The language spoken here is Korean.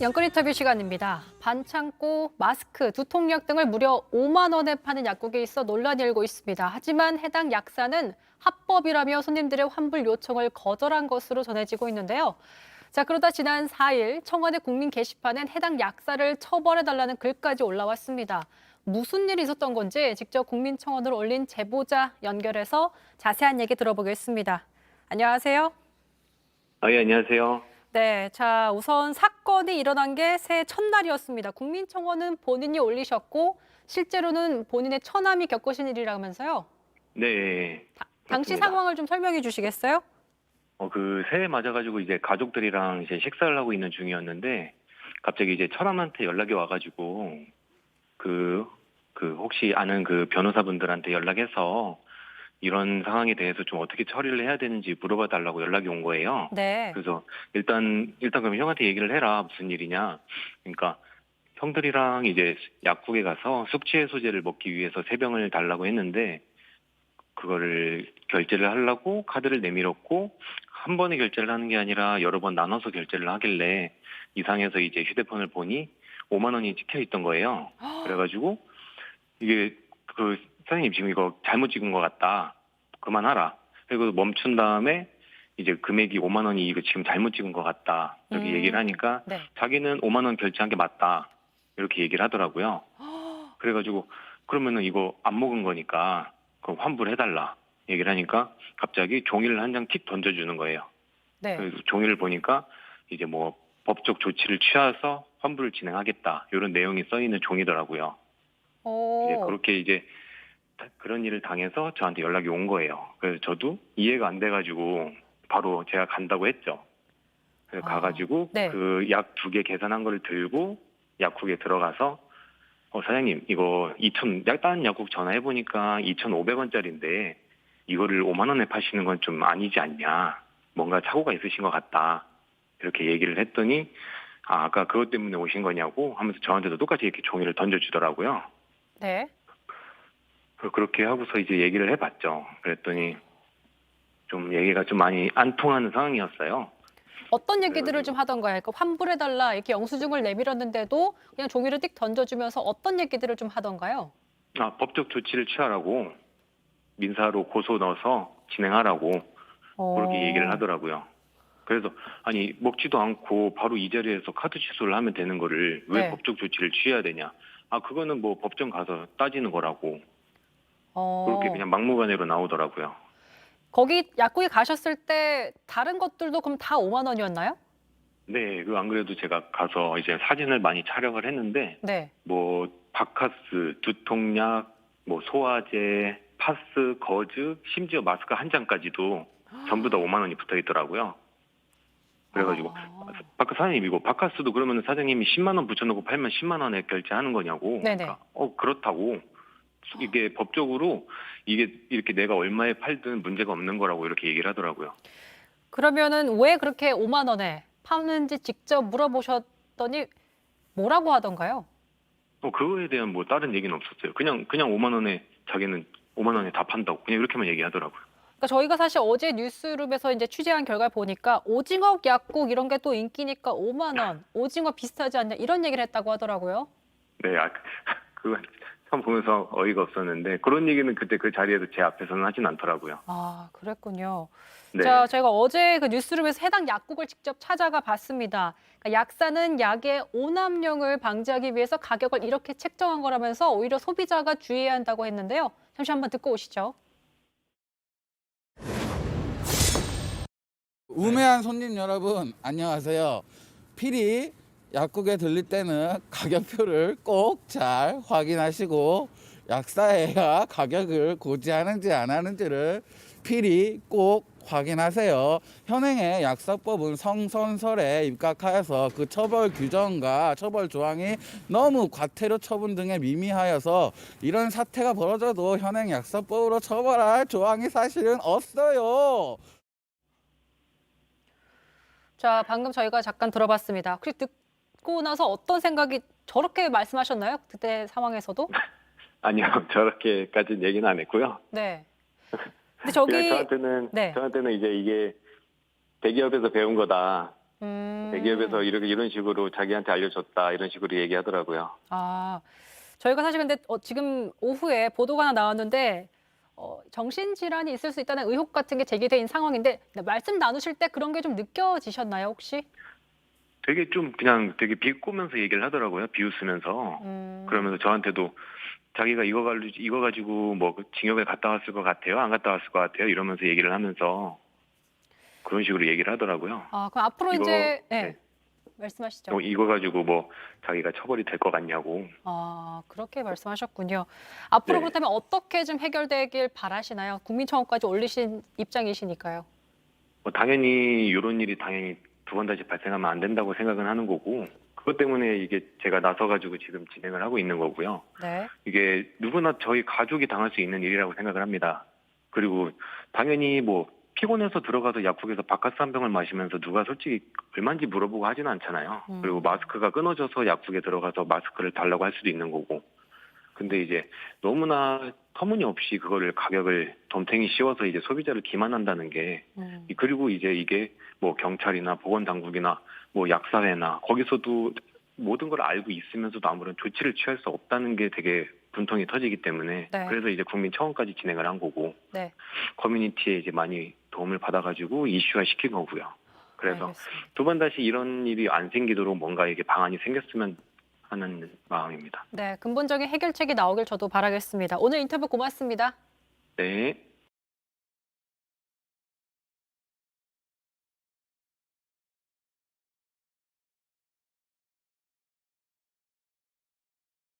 연끌 인터뷰 시간입니다. 반창고, 마스크, 두통약 등을 무려 5만 원에 파는 약국에 있어 논란이 일고 있습니다. 하지만 해당 약사는 합법이라며 손님들의 환불 요청을 거절한 것으로 전해지고 있는데요. 자, 그러다 지난 4일 청와대 국민 게시판엔 해당 약사를 처벌해달라는 글까지 올라왔습니다. 무슨 일이 있었던 건지 직접 국민청원을 올린 제보자 연결해서 자세한 얘기 들어보겠습니다. 안녕하세요. 예, 안녕하세요. 네, 자, 우선 사건이 일어난 게 새해 첫날이었습니다. 국민청원은 본인이 올리셨고 실제로는 본인의 처남이 겪으신 일이라면서요. 네, 당시 그렇습니다. 상황을 좀 설명해 주시겠어요? 그 새해 맞아가지고 이제 가족들이랑 이제 식사를 하고 있는 중이었는데 갑자기 이제 처남한테 연락이 와가지고 그, 혹시 아는 그 변호사분들한테 연락해서 이런 상황에 대해서 좀 어떻게 처리를 해야 되는지 물어봐 달라고 연락이 온 거예요. 네. 그래서 일단 그럼 형한테 얘기를 해라. 무슨 일이냐. 그러니까 형들이랑 이제 약국에 가서 숙취해소제를 먹기 위해서 세 병을 달라고 했는데 그거를 결제를 하려고 카드를 내밀었고 한 번에 결제를 하는 게 아니라 여러 번 나눠서 결제를 하길래 이상해서 이제 휴대폰을 보니 5만 원이 찍혀 있던 거예요. 그래가지고 이게 사장님 지금 이거 잘못 찍은 것 같다. 그만하라. 그리고 멈춘 다음에 이제 금액이 5만 원이 이거 지금 잘못 찍은 것 같다. 이렇게 얘기를 하니까 네. 자기는 5만 원 결제한 게 맞다. 이렇게 얘기를 하더라고요. 그래가지고 그러면은 이거 안 먹은 거니까 그럼 환불해달라 얘기를 하니까 갑자기 종이를 한 장 틱 던져주는 거예요. 네. 그래서 종이를 보니까 이제 뭐 법적 조치를 취해서 환불을 진행하겠다 이런 내용이 써 있는 종이더라고요. 이제 오, 그렇게 이제 그런 일을 당해서 저한테 연락이 온 거예요. 그래서 저도 이해가 안 돼가지고 바로 제가 간다고 했죠. 그래서 가가지고 네. 그 약 2개 계산한 거를 들고 약국에 들어가서 사장님, 이거 다른 약국 전화해보니까 2,500원짜리인데, 이거를 5만 원에 파시는 건 좀 아니지 않냐. 뭔가 착오가 있으신 것 같다. 이렇게 얘기를 했더니, 아까 그것 때문에 오신 거냐고 하면서 저한테도 똑같이 이렇게 종이를 던져주더라고요. 네. 그렇게 하고서 이제 얘기를 해봤죠. 그랬더니, 좀 얘기가 좀 많이 안 통하는 상황이었어요. 어떤 얘기들을 그래가지고, 좀 하던가요? 그러니까 환불해달라 이렇게 영수증을 내밀었는데도 그냥 종이를 띡 던져주면서 어떤 얘기들을 좀 하던가요? 법적 조치를 취하라고, 민사로 고소 넣어서 진행하라고, 그렇게 얘기를 어, 하더라고요. 그래서 아니 먹지도 않고 바로 이 자리에서 카드 취소를 하면 되는 거를 왜 네. 법적 조치를 취해야 되냐. 그거는 뭐 법정 가서 따지는 거라고. 그렇게 어, 그냥 막무가내로 나오더라고요. 거기 약국에 가셨을 때 다른 것들도 그럼 다 5만 원이었나요? 네, 안 그래도 제가 가서 이제 사진을 많이 촬영을 했는데 네. 뭐 바카스, 두통약, 뭐 소화제, 파스, 거즈, 심지어 마스크 한 장까지도 전부 다 5만 원이 붙어 있더라고요. 그래가지고 아, 사장님 이거 바카스도 그러면 사장님이 10만 원 붙여놓고 팔면 10만 원에 결제하는 거냐고. 네네. 그러니까 그렇다고. 이게 법적으로 이게 이렇게 내가 얼마에 팔든 문제가 없는 거라고 이렇게 얘기를 하더라고요. 그러면은 왜 그렇게 5만 원에 파는지 직접 물어보셨더니 뭐라고 하던가요? 그거에 대한 뭐 다른 얘기는 없었어요. 그냥 5만 원에 자기는 5만 원에 다 판다고 그냥 이렇게만 얘기하더라고요. 그러니까 저희가 사실 어제 뉴스룸에서 이제 취재한 결과 보니까 오징어 약국 이런 게 또 인기니까 5만 원, 오징어 비슷하지 않냐 이런 얘기를 했다고 하더라고요. 네, 그거 처음 보면서 어이가 없었는데 그런 얘기는 그때 그 자리에서 제 앞에서는 하진 않더라고요. 아, 그랬군요. 자, 네. 저희가 어제 그 뉴스룸에서 해당 약국을 직접 찾아가 봤습니다. 그러니까 약사는 약의 오남용을 방지하기 위해서 가격을 이렇게 책정한 거라면서 오히려 소비자가 주의해야 한다고 했는데요. 잠시 한번 듣고 오시죠. 우매한 손님 여러분, 안녕하세요. 필히 약국에 들릴 때는 가격표를 꼭 잘 확인하시고 약사해야 가격을 고지하는지 안 하는지를 필히 꼭 확인하세요. 현행의 약사법은 성선설에 입각하여서 그 처벌 규정과 처벌 조항이 너무 과태료 처분 등에 미미하여서 이런 사태가 벌어져도 현행 약사법으로 처벌할 조항이 사실은 없어요. 자, 방금 저희가 잠깐 들어봤습니다. 혹시 듣고 나서 어떤 생각이 저렇게 말씀하셨나요? 그때 상황에서도? 아니요, 저렇게까지는 얘기는 안 했고요. 네. 근데 그냥 저기, 저한테는 네. 이제 이게 대기업에서 배운 거다. 대기업에서 이런 식으로 자기한테 알려줬다 이런 식으로 얘기하더라고요. 아, 저희가 사실 근데 지금 오후에 보도가 하나 나왔는데 정신질환이 있을 수 있다는 의혹 같은 게 제기된 상황인데 말씀 나누실 때 그런 게 좀 느껴지셨나요, 혹시? 되게 좀 그냥 되게 비꼬면서 얘기를 하더라고요. 비웃으면서. 그러면서 저한테도 자기가 이거 가지고 뭐 징역에 갔다 왔을 것 같아요? 안 갔다 왔을 것 같아요? 이러면서 얘기를 하면서 그런 식으로 얘기를 하더라고요. 아, 그럼 앞으로 이거, 이제 네. 말씀하시죠. 이거 가지고 뭐 자기가 처벌이 될 것 같냐고. 아, 그렇게 말씀하셨군요. 앞으로 네. 그렇다면 어떻게 좀 해결되길 바라시나요? 국민청원까지 올리신 입장이시니까요. 뭐 당연히 이런 일이 당연히 두 번 다시 발생하면 안 된다고 생각은 하는 거고 그것 때문에 이게 제가 나서가지고 지금 진행을 하고 있는 거고요. 네. 이게 누구나 저희 가족이 당할 수 있는 일이라고 생각을 합니다. 그리고 당연히 뭐 피곤해서 들어가서 약국에서 바카스 한 병을 마시면서 누가 솔직히 얼마인지 물어보고 하지는 않잖아요. 그리고 마스크가 끊어져서 약국에 들어가서 마스크를 달라고 할 수도 있는 거고. 근데 이제 너무나 터무니없이 그거를 가격을 덤탱이 씌워서 이제 소비자를 기만한다는 게 그리고 이제 이게 뭐 경찰이나 보건당국이나 뭐 약사회나 거기서도 모든 걸 알고 있으면서도 아무런 조치를 취할 수 없다는 게 되게 분통이 터지기 때문에 네. 그래서 이제 국민청원까지 진행을 한 거고 네. 커뮤니티에 이제 많이 도움을 받아가지고 이슈화 시킨 거고요. 그래서 알겠습니다. 두 번 다시 이런 일이 안 생기도록 뭔가 이게 방안이 생겼으면 하는 마음입니다. 네, 근본적인 해결책이 나오길 저도 바라겠습니다. 오늘 인터뷰 고맙습니다. 네.